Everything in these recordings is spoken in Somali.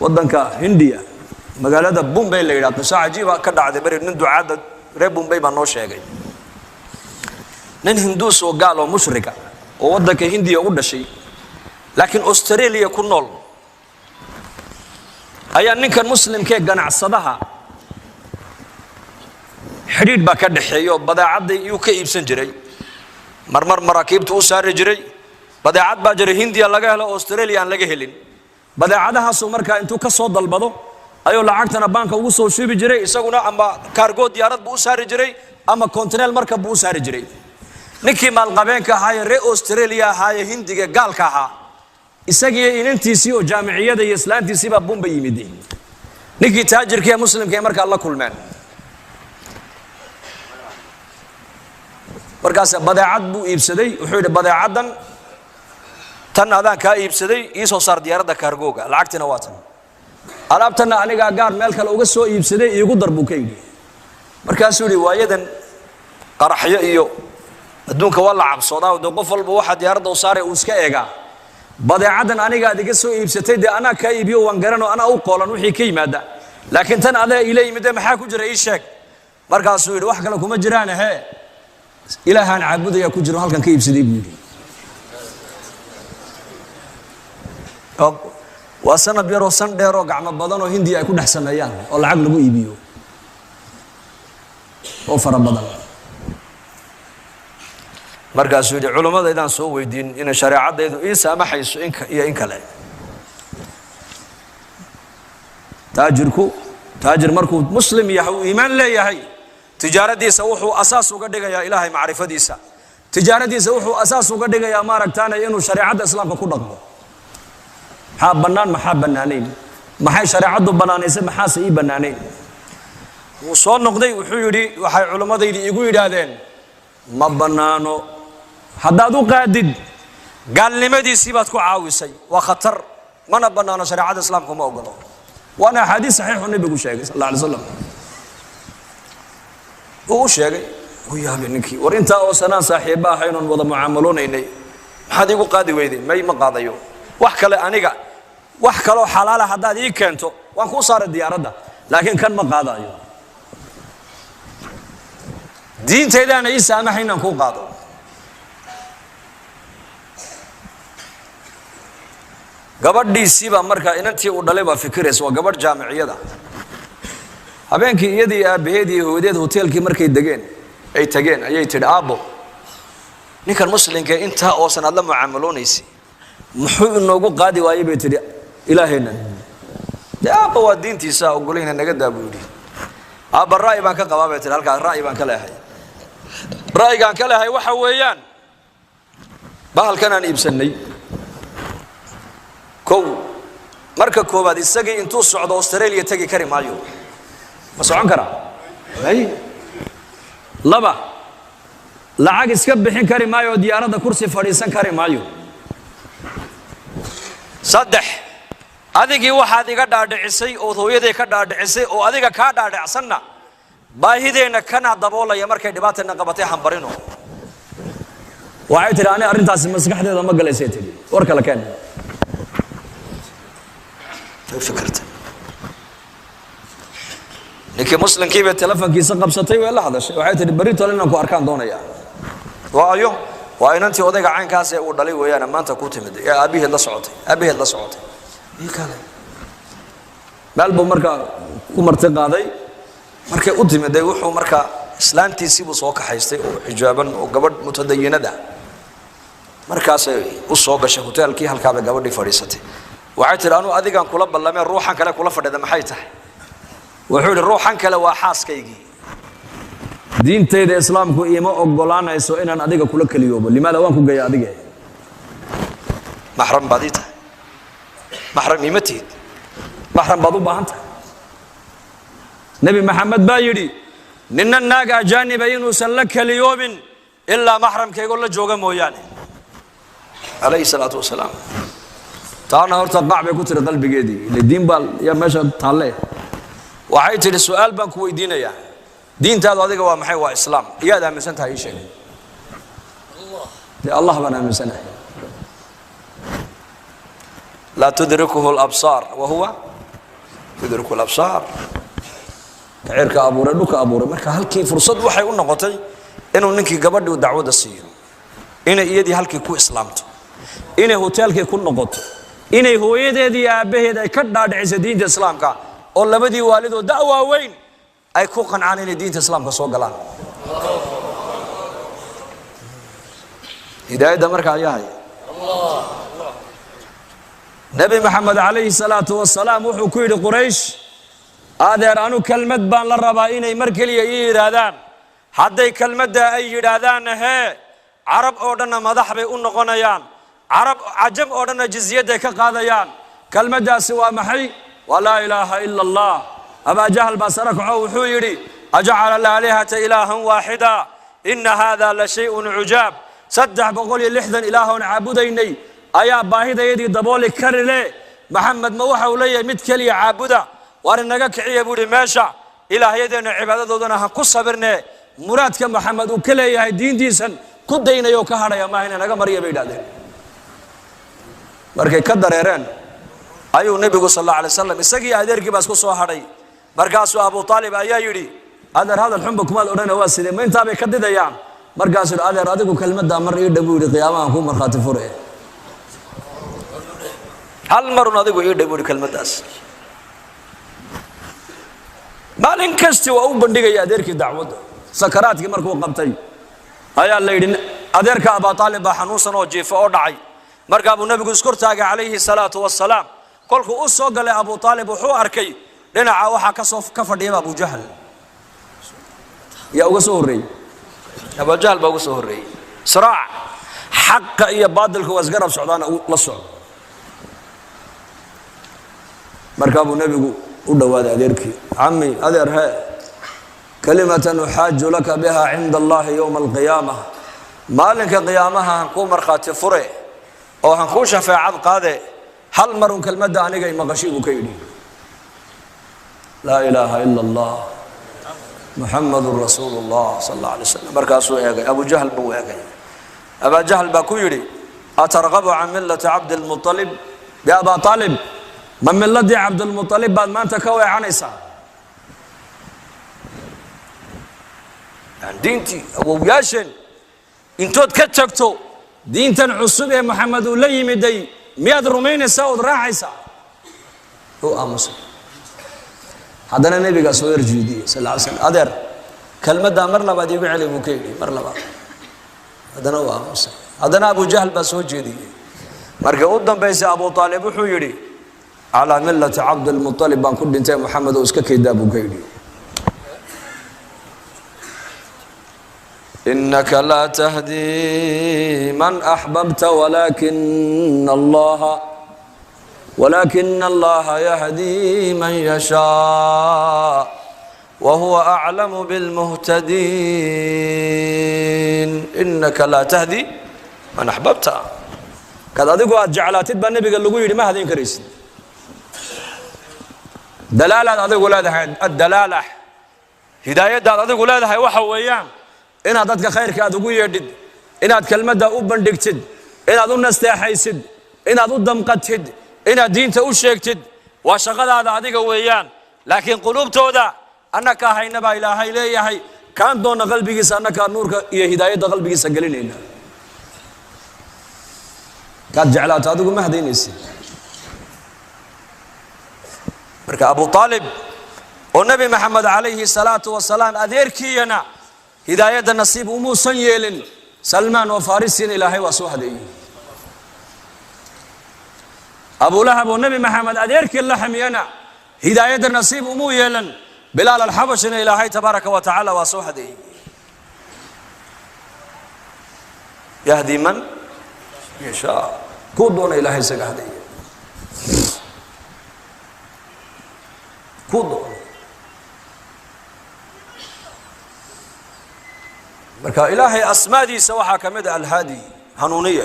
waddanka Hindiya magaalada Bombay la yiraahdo qiso cajiib ah ka dhacday bari nin ducaada reer Bombay baa noo sheegay nin Hinduus oo gaal oo mushrika oo waddanka Hindiya u dhashay laakiin Australia ku nool ayaa ninkan muslimkee ganacsadaha xiriir baa ka dhaxeeyo badeecada uu ka iibsan jiray marmar maraakiibtu u saari jiray badeecad baa jiray Hindiya laga helo Australia aan laga helin badeecadahaas markaa intuu ka soo dalbado ayuu lacagtana banka ugu soo shubi jiray isaguna ama cargo diyaarad buu u saari jiray ama container marka buu u saari jiray ninkii maal qabeenka ahaa ee Australia ahaa ee Hindiga gaalka ahaa isagii inantiisii oo jaamiciyada iyo islaantiisii baa Bombay yimid ninkii taajirka ee muslimka ee markaa la kulmeen markaas badeecad buu iibsaday wuxuu yiri badeecadan tan adaan ka iibsaday ii soo saar diyaaradda cargo-ga lacagtina waa tan alaabtana aniga gaar meel kale uga soo iibsaday iigu dar buu ka yiri markaas uu yiri waayadan qaraxyo iyo adduunka waa la cabsoodaa oo qof walba waxa diyaaradda u saaray uu iska eega badeecadan aniga adiga soo iibsatay de ana ka iibiyo waan garano ana u qoolan wixii ka yimaada laakiin tan adaa ila yimid maxaa ku jira ii sheeg markaas uu yiri wax kale kuma jiraan ilaahan caabudaya ku jiro halkan ka iibsaday buu yiri waa sanad yar oo san dheer oo gacmo badan oo Hindiya ay ku dhex sameeyaan oo lacag lagu iibiyo oo fara badan markaas uu yiri culimada idaan soo weydiin in shariicadaydu ii saamaxayso in kale taajir markuu muslim yahay oo iimaan leeyahay tijaaradiisa wuxuu asaas uga dhigayaa ilaahay macrifadiisa tijaaradiisa wuxuu asaas uga dhigayaa maaragtaana inuu shariicada islaamka ku dhaqmo maxaa banaanayn maxay shariicadu banaanaysa maxaase ii banaanayn wuu soo noqday wuxuu yiri waxay culimadaydu igu yiraahdeen ma banaano haddaad u qaadid gaalnimadiisii baad ku caawisay waa khatar mana banaano shariicada islaamka ma ogolo waana xadiis saxiix oo nabigu sheegay sallallahu alayhi wasallam uu sheegay uu yaabay ninkii war inta oo sanaan saaxiiba ahayn oo wada mucaamaloonay maxaad igu qaadi weyday ma qaadayo wax kale aniga wax kale oo xalaal ah hadaad ii keento waan ku saaray diyaaradda laakiin kan ma qaadayo diinteedana ii saamaxayna ku qaado gabadhiisiiba marka inantii uu dhalay baa fikiraysa waa gabadh jaamiciyada habeenkii iyadii aabaheedii hooyadeed hoteelkii markay tageen ayay tiri aabo ninkan muslimka inta oo sanad la mucaamaloonaysi muxuu inoogu qaadi waayay bay tiri ilaahayna aabo waa diintiisa ogolayna naga daabuudi aaba raay baan ka qabaa bay tiri halka raay baan ka leeyahay raaygaan ka leeyahay waxa weeyaan bahalkan aan iibsanay marka koobaad isagii intuu socdo Australia tagi kari maayo ma socon kara laba lacag iska bixin kari maayo diyaaradda kursi fadhiisan kari maayo saddex adigii waxaad iga dhaadhicisay oo hooyaday ka dhaadhicisay oo adiga ka dhaadhicsanna baahideena kana daboolaya markay dhibaatana qabatay xambarino waxay tiri ani arintaas maskaxdeeda ma galaysay tiri war kale keen فكرت لكن مسلم كيف التلفون كيس قبضتي ولا هذا الشيء وحيت بريت ولا انكو اركان دونيا وايو وين انت ودغ عين كاس او دلي ويانا ما انت كوتمد يا ابيه لا سعودي اي كان بالبو marka ku martay qaaday markay u timiday wuxuu marka islaantiisii buu soo kaxaystay oo xijaaban oo gabadh mutadayinada markaas u soo gashay hoteelkii halka gabadhii fadhiisatay waxay tiraanu adigan kula ballamay ruuxan kale kula fadhida maxay tahay wuxuu ruuxan kale waa xaaskaygi diinteeda islaamku iima ogolaanayso inaan adiga kula kaliyoobo limaada waan ku geeyo adiga mahram badita mahram imatid mahram badu baahanta nabi maxamed baa yiri ninna naaga ajaaniba inuu san la kaliyoobin illa mahramkayga la jooga mooyaane alayhi salatu wasalaam taana horta qacbe ku tiri qalbigeedii diin bal ya meesha taale waxay tiri su'aal baan ku weydiinaya diintaadu adiga waa maxay waa islaam iyaad aaminsan tahay sheeg Allah bana aaminsan la tudrikuhu al-absar wa huwa yudriku al-absar cirka abuuray dhulka abuuray marka halkii fursad waxay u noqotay inuu ninkii gabadhii dacwada siiyo inay iyadii halkii ku islaamto inay hoteelkii ku noqoto inay hooyadeedii aabaheed ay ka dhaadhicisay diinta islaamka oo labadii waalid oo da'wa weyn ay ku qancaan inay diinta islaamka soo galaan hidaayada marka ayahay nabi maxamed alayhi salaatu wasalaam wuxuu ku yiri quraysh adeer anu kalmad baan la rabaa inay mar kaliya yiraahdaan hadday kalmada ay yiraahdaan carab oo dhan madax bay u noqonayaan carab ajam oo dhan jizyada ka qaadayaan kalmadaasi waa maxay wala ilaaha illa allah aba jahl basaraka wuxuu yiri aj'ala al-alihata ilahan wahida in hadha la shay'un ujab 360 ilaahun caabudaynay ayaa baahidayadii dabooli karile maxamed ma waxa uu leeyahay mid kaliya caabuda war inaga kiciye buuri meesha ilaahayadeena cibaadadoodana ha ku sabirne muraadka maxamed uu ka leeyahay diintiisan ku daynayo ka hadhaya ma inay naga mariyo bay dhaadeen markay ka dareereen ayuu nabigu sallallahu alayhi wasallam isagii adeerkii baas ku soo hadhay markaasuu Abu Talib ayaa yiri adeer hadal xunba kuma oranaa waa sidee ma inta bay ka didayaan markaasuu adeer adigu kalmada mar ii dhabuuri qiyaamaha ku marxaati furee hal marun adigu ii dhabuuri kalmadaas maalin kasta waa u bandhigay adeerkii dacwada sakaraadkii markuu qabtay ayaa la yiri adeerka Abu Talib baa xanuunsan oo jiifo oo dhacay marka Abu Nabigu iskur taagay alayhi salaatu wassalaam kolku uu soo galay Abu Talib wuxuu arkay dhinaca waxa ka soo ka fadhiyay Abu Jahl ya uga soo horeey Abu Jahl baa uga soo horeey siraac xaq iyo baadilku wasgarab socdaan la socdo marka Abu Nabigu u dhawaaday adeerkii ammi adeer ha kalimatan uhajju laka biha inda Allah yawm al-qiyamah maalinka qiyaamaha ku marxaati fure oo han ku shafaacad qaade hal marun kalmada aniga ay maqashiibu ka yiri la ilaha illa Allah muhammadur rasulullah sallallahu alayhi wasallam markaasuu eegay Abu Jahl buu eegay Abu Jahl baa ku yiri atarghabu an millati Abd al-Muttalib ya Abu Talib ma millati Abd al-Muttalib baad maanta ka weecanaysa diintii oo yaashin intood ka tagto diintan cusub ee Muhammad uu la yimiday miyaad rumaynaysaa oo raacaysa oo aamusa hadana nabiga soo yarjiidiyay sallallahu alayhi wasallam adeer kalmada mar labaad igu celi buu keenay mar labaad hadana waa aamusa hadana Abu Jahl baa soo jeediyay markii uu dambeysay Abu Talib wuxuu yiri ala millati Abd al-Muttalib baan ku dhintay Muhammad oo iska keedaa buu keenay إنك لا تهدي من أحببت ولكن الله يهدي من يشاء وهو أعلم بالمهتدين إنك لا تهدي من أحببت كذا ذكوا جعلات النبي قال له يري ما هذين كريس دلالة هذا ولا الدلالة هداية هذا ولا هاي وحويان إن هذا خير كذا ويردد إن هذا كلمة ده أوبن دكتد إن هذا نستحيسد إن هذا دم قتد إن الدين تأوشكتد وشغل هذا ويان لكن قلوب تودا أنك هاي نبا إلى هاي ليه هاي كان دون قلبي أنك نور هداية قلبي سجلين هنا كان جعلات هذا ما هدين يسي بركة أبو طالب والنبي محمد عليه الصلاة والسلام أذيركينا هداية النصيب أمو سنيل سلمان وفارسين إلهي وسوحدي أبو لهب والنبي محمد أديرك اللحم ينا هداية النصيب أمو يلن بلال الحبش إلهي تبارك وتعالى وسوحدي يهدي من يشاء كودون إلهي سقهدي كودون marka ilaahay asmaadiisa waxa kamid ah al-hadi hanuuniye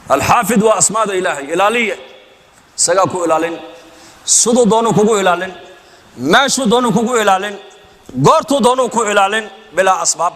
al-hafid wa asmaada ilaahay ilaaliye saga ku ilaalin sidoo doono kugu ilaalin meeshu doono kugu ilaalin goortu doono ku ilaalin bila asbaab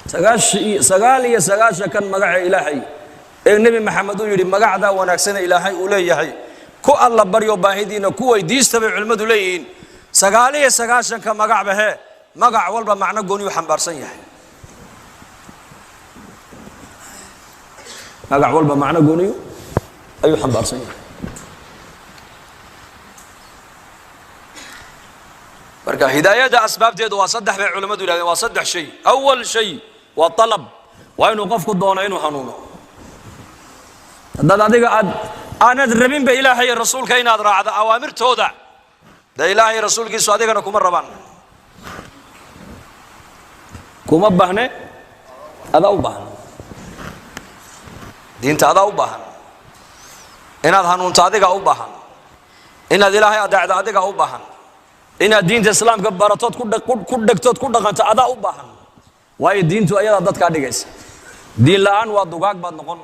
سقالي سقاشة كان مقع إلهي النبي محمد يقول مقع ذا ونكسنا إلهي وليه كو الله بريو باهدين كو يديس تبع علمد لين سقالي سقاشة كان مقع به مقع والبا معنى قوني وحنبار سنيح مقع والبا معنى قوني أيو حنبار سنيح marka hidaayada asbaabteedu waa saddex bay culimadu yiraahdeen waa saddex shay awwal shay waa talab waa inuu qofku doono inuu hanuuno dad adiga aanad rabin ba ilaahay iyo rasuulka inaad raacdo awaamirtooda da ilaahay rasuulkiisu adigana kuma rabaan kuma baahne ada u baahan diinta ada u baahan inaad hanuunto adiga u baahan inaad ilaahay adeecdo adiga u baahan inaad diinta islaamka baratood ku dhagtood ku dhaqanto adaa u baahan waayo diintu ayada dadka dhigaysa diin la'aan waa dugaag baad noqon